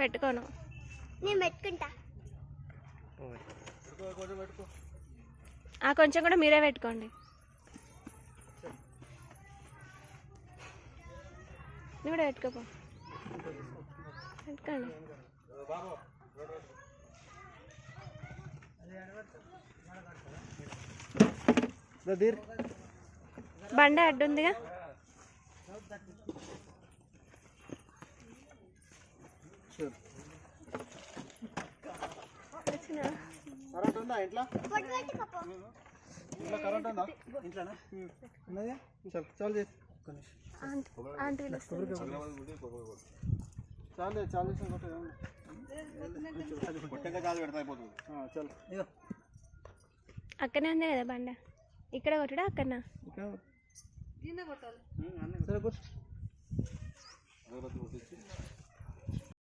పెట్టుకోను. నేను పెట్టుకుంటా. కొంచెం కూడా మీరే పెట్టుకోండి. నువ్వు కూడా పెట్టుకోపో. పెట్టుకోండి. బండి అడ్డుందిగా. కరెంట్ ఉందా ఇంట్లో? ఇంట్లో కరెంట్ ఉందా? ఇంట్లోనా ఉన్నది. చాలు చేసి చాలు చాలు అక్కడనే ఉంది కదా బండ. ఇక్కడ కొట్టడా అక్కడనా? సరే కూర్చో.